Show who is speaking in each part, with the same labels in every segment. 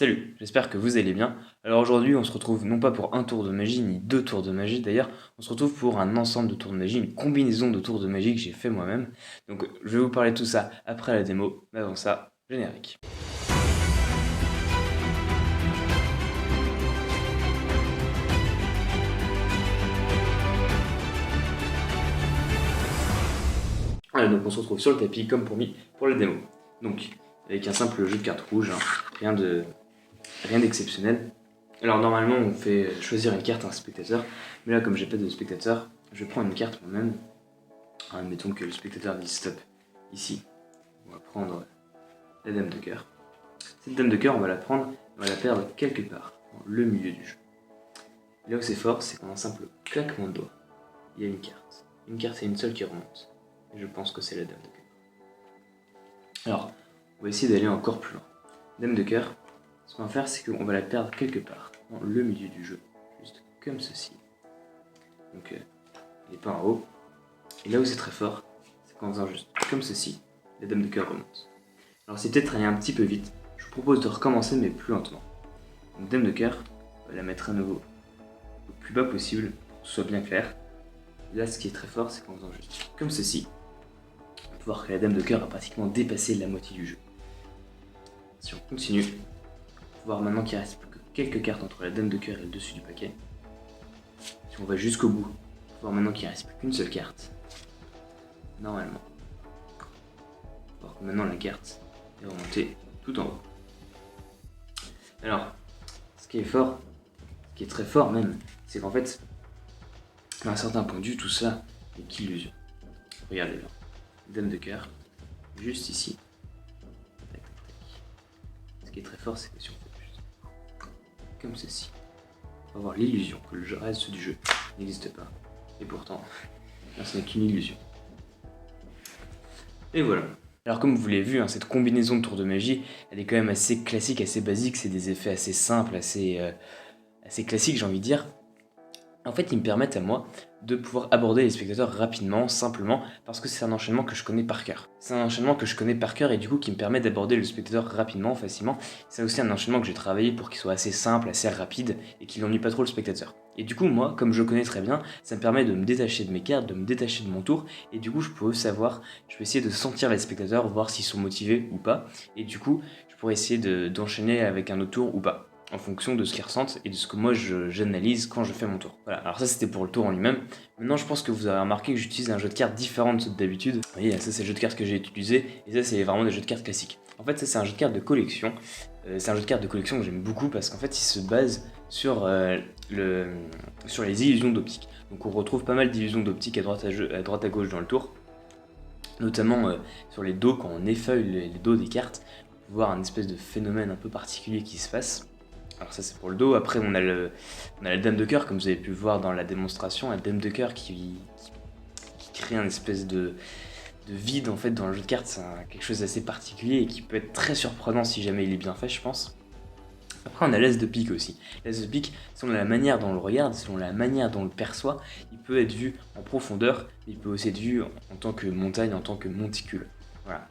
Speaker 1: Salut, j'espère que vous allez bien. Alors aujourd'hui, on se retrouve non pas pour un tour de magie, ni deux tours de magie d'ailleurs, on se retrouve pour un ensemble de tours de magie, une combinaison de tours de magie que j'ai fait moi-même. Donc je vais vous parler de tout ça après la démo, mais avant ça, générique. Voilà, donc on se retrouve sur le tapis comme promis pour la démo. Donc avec un simple jeu de cartes rouges, rien d'exceptionnel. Alors normalement on fait choisir une carte à un spectateur, mais là comme j'ai pas de spectateur, je prends une carte moi-même. Admettons que le spectateur dit stop ici. On va prendre la dame de cœur. Cette dame de cœur, on va la prendre, on va la perdre quelque part dans le milieu du jeu. Et là où c'est fort, c'est qu'en un simple claquement de doigts, il y a une carte. Une carte, c'est une seule qui remonte. Et je pense que c'est la dame de cœur. Alors, on va essayer d'aller encore plus loin. Dame de cœur, ce qu'on va faire, c'est qu'on va la perdre quelque part dans le milieu du jeu, juste comme ceci. Donc, elle n'est pas en haut. Et là où c'est très fort, c'est qu'en faisant juste comme ceci, la dame de cœur remonte. Alors c'est peut-être aller un petit peu vite, je vous propose de recommencer mais plus lentement. Donc dame de cœur, on va la mettre à nouveau au plus bas possible pour que ce soit bien clair. Et là ce qui est très fort, c'est qu'en faisant juste comme ceci, on peut voir que la dame de cœur a pratiquement dépassé la moitié du jeu. Si on continue, on peut voir maintenant qu'il ne reste plus que quelques cartes entre la dame de cœur et le dessus du paquet. Si on va jusqu'au bout, on peut voir maintenant qu'il ne reste plus qu'une seule carte. Normalement. Alors que maintenant la carte est remontée tout en haut. Alors, ce qui est fort, ce qui est très fort même, c'est qu'en fait, à un certain point de vue, tout ça n'est qu'illusion. Regardez là, dame de cœur, juste ici. Tac, tac, tac. Ce qui est très fort, c'est que si on fait juste comme ceci, on va avoir l'illusion que le reste du jeu n'existe pas. Et pourtant, ce n'est qu'une illusion. Et voilà. Alors comme vous l'avez vu, cette combinaison de tours de magie, elle est quand même assez classique, assez basique, c'est des effets assez simples, assez classiques j'ai envie de dire. En fait, ils me permettent à moi de pouvoir aborder les spectateurs rapidement, simplement, parce que c'est un enchaînement que je connais par cœur. C'est un enchaînement que je connais par cœur et du coup qui me permet d'aborder le spectateur rapidement, facilement. C'est aussi un enchaînement que j'ai travaillé pour qu'il soit assez simple, assez rapide et qu'il n'ennuie pas trop le spectateur. Et du coup, moi, comme je connais très bien, ça me permet de me détacher de mes cartes, de me détacher de mon tour, et du coup, je peux savoir, je peux essayer de sentir les spectateurs, voir s'ils sont motivés ou pas, et du coup, je pourrais essayer d'enchaîner avec un autre tour ou pas, en fonction de ce qu'ils ressentent et de ce que moi j'analyse quand je fais mon tour. Voilà, alors ça c'était pour le tour en lui-même. Maintenant je pense que vous avez remarqué que j'utilise un jeu de cartes différent de ceux d'habitude. Vous voyez, ça c'est le jeu de cartes que j'ai utilisé, et ça c'est vraiment des jeux de cartes classiques. En fait ça c'est un jeu de cartes de collection. C'est un jeu de cartes de collection que j'aime beaucoup parce qu'en fait il se base sur les illusions d'optique. Donc on retrouve pas mal d'illusions d'optique à droite à gauche dans le tour. Notamment sur les dos, quand on effeuille les dos des cartes, on peut voir un espèce de phénomène un peu particulier qui se passe. Alors ça c'est pour le dos, après on a la dame de cœur, comme vous avez pu le voir dans la démonstration, la dame de cœur qui crée un espèce de vide en fait dans le jeu de cartes, c'est quelque chose d'assez particulier et qui peut être très surprenant si jamais il est bien fait je pense. Après on a l'as de pique aussi. L'as de pique, selon la manière dont on le regarde, selon la manière dont on le perçoit, il peut être vu en profondeur, mais il peut aussi être vu en tant que montagne, en tant que monticule. Voilà.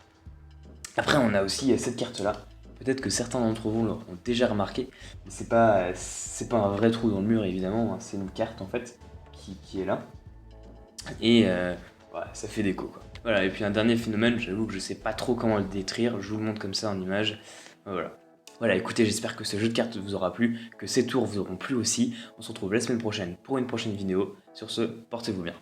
Speaker 1: Après on a aussi cette carte là. Peut-être que certains d'entre vous l'auront déjà remarqué, mais c'est pas un vrai trou dans le mur évidemment, c'est une carte en fait qui est là. Et voilà, ça fait déco quoi. Voilà, et puis un dernier phénomène, j'avoue que je sais pas trop comment le décrire, je vous le montre comme ça en image. Voilà. Voilà, écoutez, j'espère que ce jeu de cartes vous aura plu, que ces tours vous auront plu aussi. On se retrouve la semaine prochaine pour une prochaine vidéo. Sur ce, portez-vous bien.